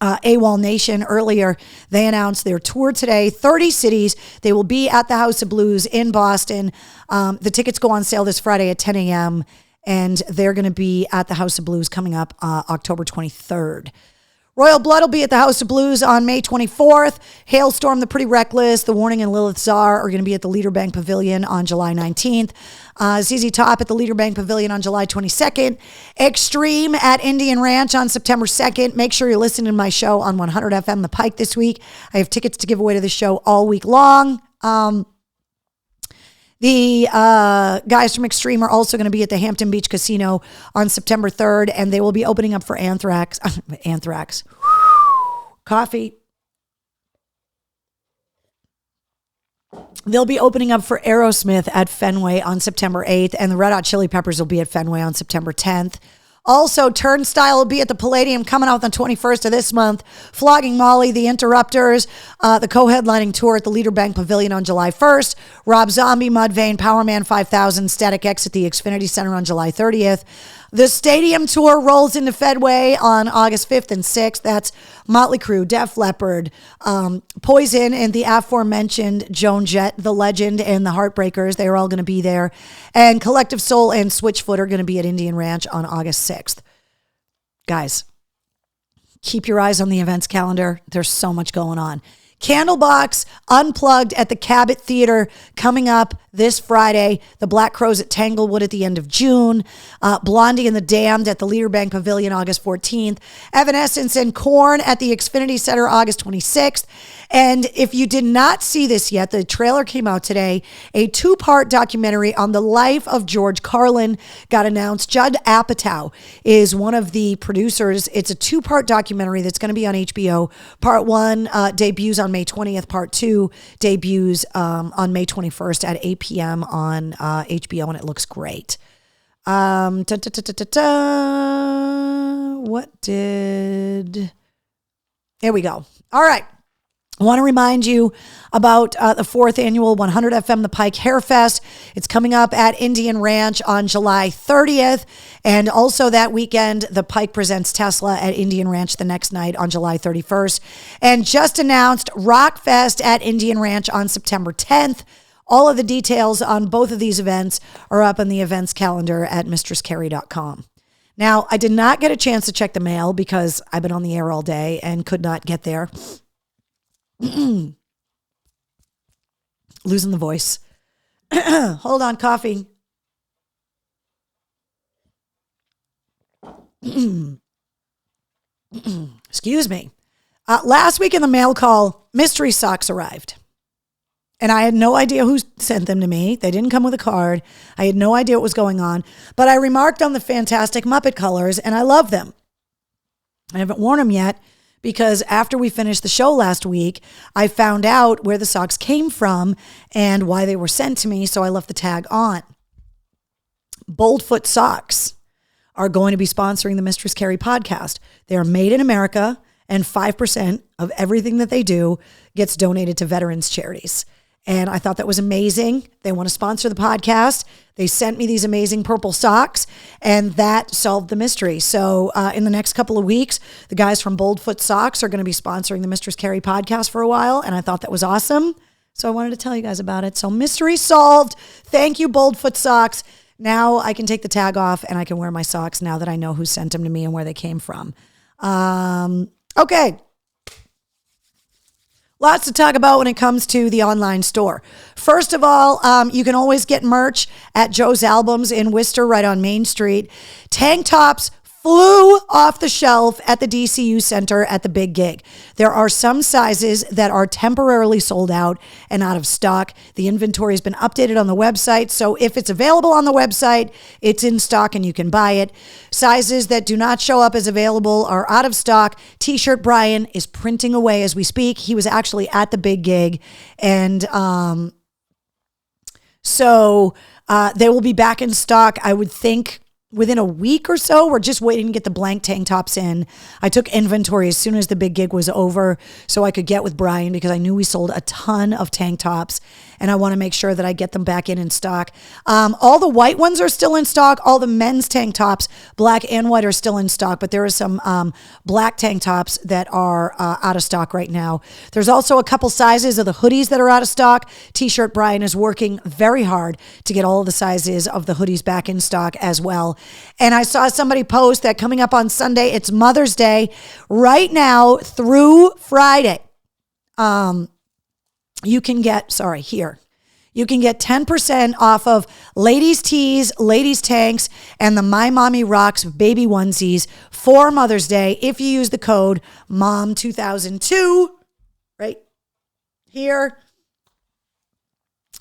AWOL Nation earlier. They announced their tour today, 30 cities. They will be at the House of Blues in Boston. The tickets go on sale this Friday at 10 a.m. And they're going to be at the House of Blues coming up October 23rd. Royal Blood will be at the House of Blues on May 24th. Hailstorm, The Pretty Reckless, The Warning, and Lilith Czar are going to be at the Leaderbank Pavilion on July 19th. ZZ Top at the Leaderbank Pavilion on July 22nd. Extreme at Indian Ranch on September 2nd. Make sure you're listening to my show on 100 FM The Pike this week. I have tickets to give away to the show all week long. The guys from Extreme are also going to be at the Hampton Beach Casino on September 3rd, and they will be opening up for Anthrax. Anthrax. Coffee. They'll be opening up for Aerosmith at Fenway on September 8th, and the Red Hot Chili Peppers will be at Fenway on September 10th. Also, Turnstile will be at the Palladium coming out on the 21st of this month. Flogging Molly, The Interrupters, the co-headlining tour at the Leaderbank Pavilion on July 1st. Rob Zombie, Mudvayne, Powerman 5000, Static X at the Xfinity Center on July 30th. The Stadium Tour rolls into Fedway on August 5th and 6th. That's Motley Crue, Def Leppard, Poison, and the aforementioned Joan Jett, the Legend, and the Heartbreakers. They are all going to be there. And Collective Soul and Switchfoot are going to be at Indian Ranch on August 6th. Guys, keep your eyes on the events calendar. There's so much going on. Candlebox Unplugged at the Cabot Theater coming up this Friday. The Black Crowes at Tanglewood at the end of June. Blondie and the Damned at the Leaderbank Pavilion August 14th. Evanescence and Korn at the Xfinity Center August 26th. And if you did not see this yet, the trailer came out today. A 2-part documentary on the life of George Carlin got announced. Judd Apatow is one of the producers. It's a 2-part documentary that's going to be on HBO. Part 1 debuts on May 20th. Part 2 debuts on May 21st at 8 p.m. on HBO, and it looks great. What did... Here we go. All right. I want to remind you about the 4th annual 100 FM The Pike Hair Fest. It's coming up at Indian Ranch on July 30th. And also that weekend, The Pike presents Tesla at Indian Ranch the next night on July 31st. And just announced Rockfest at Indian Ranch on September 10th. All of the details on both of these events are up on the events calendar at mistresscarrie.com. Now, I did not get a chance to check the mail because I've been on the air all day and could not get there. Losing the voice. Hold on, coffee. Excuse me. Last week in the mail call, mystery socks arrived. And I had no idea who sent them to me. They didn't come with a card. I had no idea what was going on. But I remarked on the fantastic Muppet colors, and I love them. I haven't worn them yet because after we finished the show last week, I found out where the socks came from and why they were sent to me, so I left the tag on. Boldfoot socks are going to be sponsoring the Mistress Carrie podcast. They are made in America, and 5% of everything that they do gets donated to veterans charities. And I thought that was amazing. They want to sponsor the podcast. They sent me these amazing purple socks, and that solved the mystery. So in the next couple of weeks, the guys from Boldfoot Socks are going to be sponsoring the Mistress Carrie podcast for a while, and I thought that was awesome. So I wanted to tell you guys about it. So mystery solved. Thank you, Boldfoot Socks. Now I can take the tag off, and I can wear my socks now that I know who sent them to me and where they came from. Okay. Lots to talk about when it comes to the online store. First of all, you can always get merch at Joe's Albums in Worcester, right on Main Street. Tank tops flew off the shelf at the DCU Center at the Big Gig. There are some sizes that are temporarily sold out and out of stock. The inventory has been updated on the website, so if it's available on the website, it's in stock and you can buy it. Sizes that do not show up as available are out of stock. T-shirt Brian is printing away as we speak. He was actually at the Big Gig, and so they will be back in stock, I would think, within a week or so. We're just waiting to get the blank tank tops in. I took inventory as soon as the Big Gig was over so I could get with Brian because I knew we sold a ton of tank tops and I want to make sure that I get them back in stock. All the white ones are still in stock. All the men's tank tops, black and white, are still in stock, but there are some black tank tops that are out of stock right now. There's also a couple sizes of the hoodies that are out of stock. T-shirt Brian is working very hard to get all of the sizes of the hoodies back in stock as well. And I saw somebody post that coming up on Sunday, it's Mother's Day. Right now through Friday, you can get 10% off of ladies tees, ladies tanks, and the My Mommy Rocks baby onesies for Mother's Day if you use the code MOM2002 right here.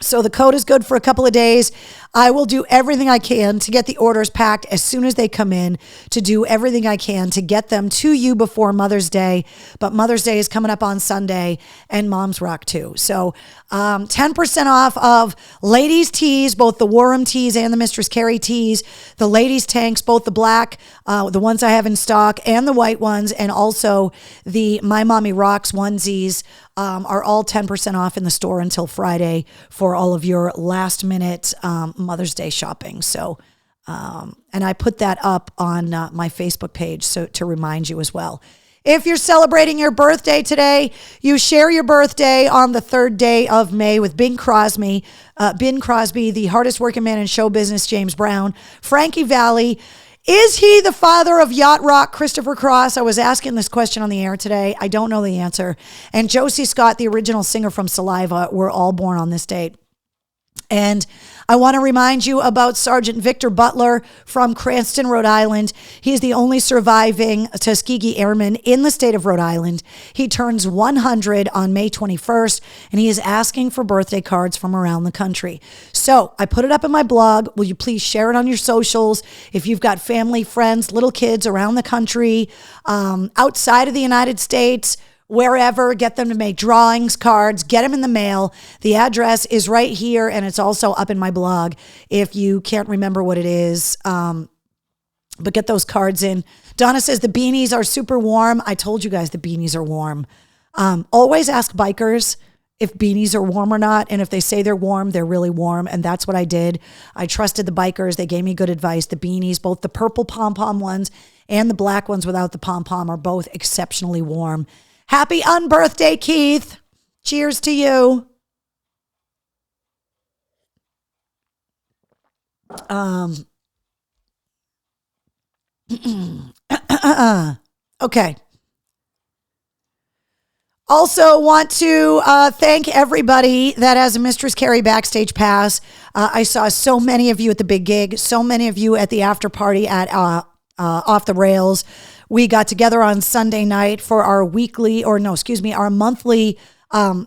So the code is good for a couple of days. I will do everything I can to get the orders packed as soon as they come in, to do everything I can to get them to you before Mother's Day. But Mother's Day is coming up on Sunday and Moms Rock too. So 10% off of ladies tees, both the Warham tees and the Mistress Carrie tees, the ladies tanks, both the black, the ones I have in stock, and the white ones, and also the My Mommy Rocks onesies are all 10% off in the store until Friday for all of your last minute Mother's Day shopping. So, and I put that up on my Facebook page so to remind you as well. If you're celebrating your birthday today, you share your birthday on the 3rd day of May with Bing Crosby, the hardest working man in show business, James Brown, Frankie Valli. Is he the father of yacht rock Christopher Cross? I was asking this question on the air today. I don't know the answer. And Josie Scott, the original singer from Saliva, were all born on this date. And I want to remind you about Sergeant Victor Butler from Cranston, Rhode Island. He is the only surviving Tuskegee Airman in the state of Rhode Island. He turns 100 on May 21st, and he is asking for birthday cards from around the country. So I put it up in my blog. Will you please share it on your socials? If you've got family, friends, little kids around the country, outside of the United States, wherever, get them to make drawings, cards, get them in the mail. The address is right here, and it's also up in my blog if you can't remember what it is. But get those cards in. Donna says the beanies are super warm. I told you guys the beanies are warm. Always ask bikers if beanies are warm or not, and if they say they're warm, they're really warm, and that's what I did. I trusted the bikers. They gave me good advice. The beanies, both the purple pom-pom ones and the black ones without the pom-pom, are both exceptionally warm. Happy unbirthday, Keith. Cheers to you. Okay. Also want to thank everybody that has a Mistress Carrie backstage pass. I saw so many of you at the Big Gig, so many of you at the after party at Off the Rails. We got together on Sunday night for our our monthly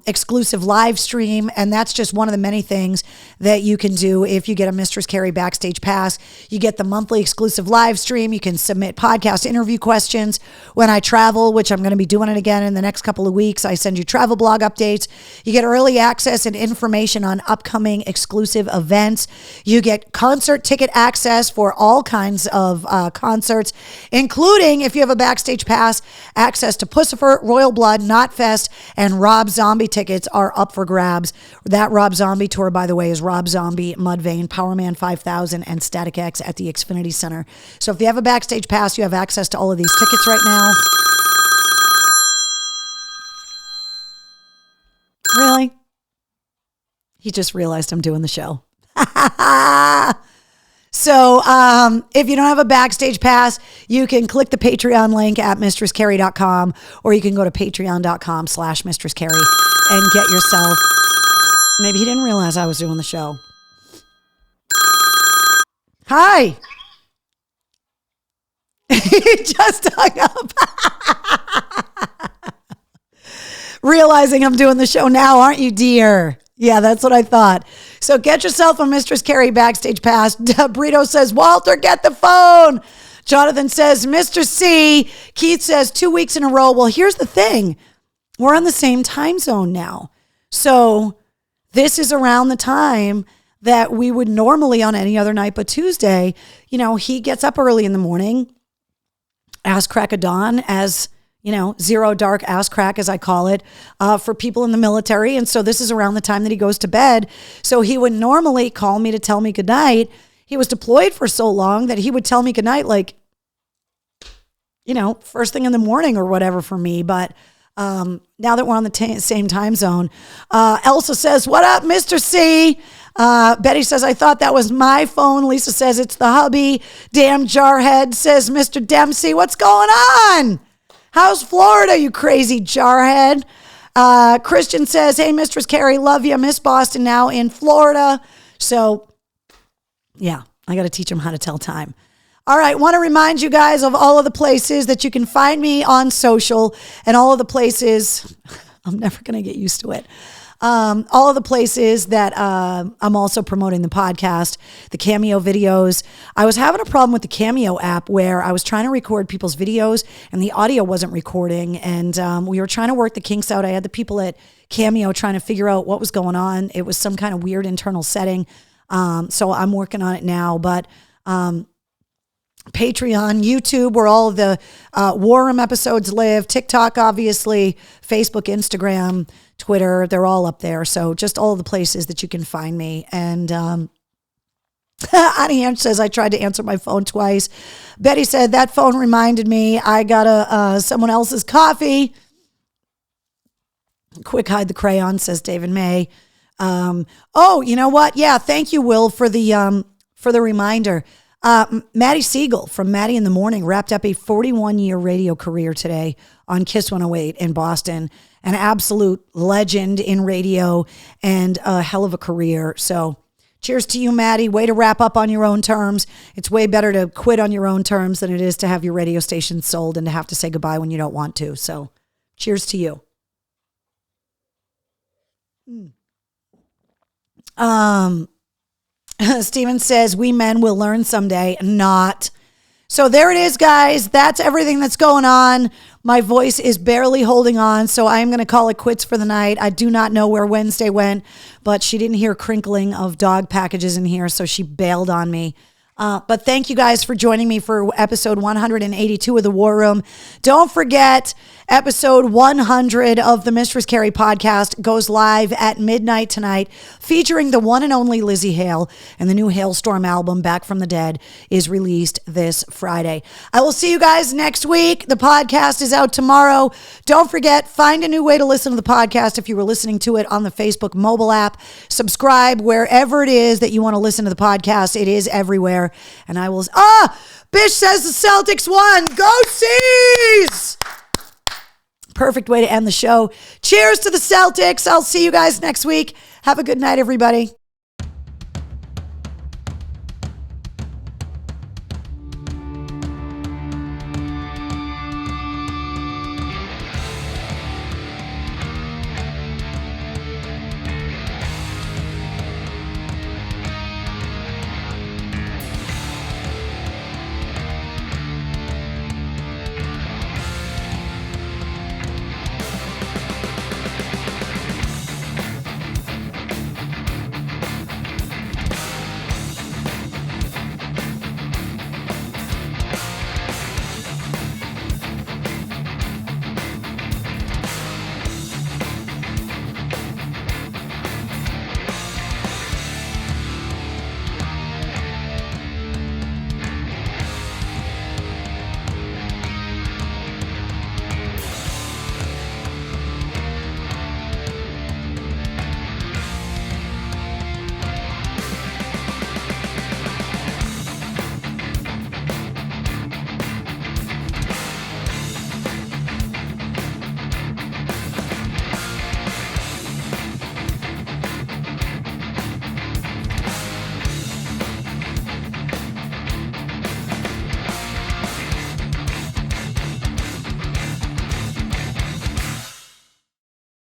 exclusive live stream. And that's just one of the many things that you can do if you get a Mistress Carrie backstage pass. You get the monthly exclusive live stream. You can submit podcast interview questions when I travel, which I'm going to be doing it again in the next couple of weeks. I send you travel blog updates. You get early access and information on upcoming exclusive events. You get concert ticket access for all kinds of concerts, including, if you have a backstage pass, access to Pussifer, Royal Blood, Knotfest, and Rob Zombie tickets are up for grabs. That Rob Zombie tour, by the way, is Rob Zombie, Mudvayne, Powerman 5000, and Static X at the Xfinity Center. So if you have a backstage pass, you have access to all of these tickets right now. Really? He just realized I'm doing the show. So if you don't have a backstage pass, you can click the Patreon link at mistresscarrie.com, or you can go to patreon.com/mistresscarrie and get yourself. Maybe he didn't realize I was doing the show. Hi. He just hung up. Realizing I'm doing the show now, aren't you, dear? Yeah, that's what I thought. So get yourself a Mistress Carrie backstage pass. Brito says, Walter, get the phone. Jonathan says, Mr. C. Keith says, 2 weeks in a row. Well, here's the thing. We're on the same time zone now. So this is around the time that we would normally on any other night but Tuesday. You know, he gets up early in the morning, ass crack of dawn, as zero dark ass crack, as I call it, for people in the military. And so this is around the time that he goes to bed. So he would normally call me to tell me goodnight. He was deployed for so long that he would tell me goodnight, like, first thing in the morning or whatever for me. But now that we're on the same time zone, Elsa says, what up, Mr. C? Betty says, I thought that was my phone. Lisa says, it's the hubby. Damn jarhead, says Mr. Dempsey. What's going on? How's Florida, you crazy jarhead? Christian says, hey, Mistress Carrie, love you. Miss Boston now in Florida. So, yeah, I got to teach him how to tell time. All right, want to remind you guys of all of the places that you can find me on social, and all of the places, I'm never going to get used to it. All of the places that I'm also promoting the podcast, the Cameo videos. I was having a problem with the Cameo app where I was trying to record people's videos and the audio wasn't recording. And we were trying to work the kinks out. I had the people at Cameo trying to figure out what was going on. It was some kind of weird internal setting. So I'm working on it now. But Patreon, YouTube, where all of the War Room episodes live, TikTok, obviously, Facebook, Instagram, Twitter, they're all up there. So just all the places that you can find me. And Annie Ann says, I tried to answer my phone twice. Betty said, that phone reminded me I got someone else's coffee. Quick hide the crayon, says David May. Oh, you know what? Yeah, thank you, Will, for the reminder. Maddie Siegel from Maddie in the Morning wrapped up a 41-year radio career today on Kiss 108 in Boston. An absolute legend in radio and a hell of a career. So cheers to you, Maddie. Way to wrap up on your own terms. It's way better to quit on your own terms than it is to have your radio station sold and to have to say goodbye when you don't want to. So cheers to you. Steven says, we men will learn someday. Not. So there it is, guys. That's everything that's going on. My voice is barely holding on, so I'm going to call it quits for the night. I do not know where Wednesday went, but she didn't hear crinkling of dog packages in here, so she bailed on me. But thank you guys for joining me for episode 182 of The War Room. Don't forget, episode 100 of the Mistress Carrie podcast goes live at midnight tonight, featuring the one and only Lizzie Hale, and the new Hailstorm album, Back from the Dead, is released this Friday. I will see you guys next week. The podcast is out tomorrow. Don't forget, find a new way to listen to the podcast if you were listening to it on the Facebook mobile app. Subscribe wherever it is that you want to listen to the podcast. It is everywhere. And I will... Bish says the Celtics won. Go Seas! Perfect way to end the show. Cheers to the Celtics. I'll see you guys next week. Have a good night, everybody.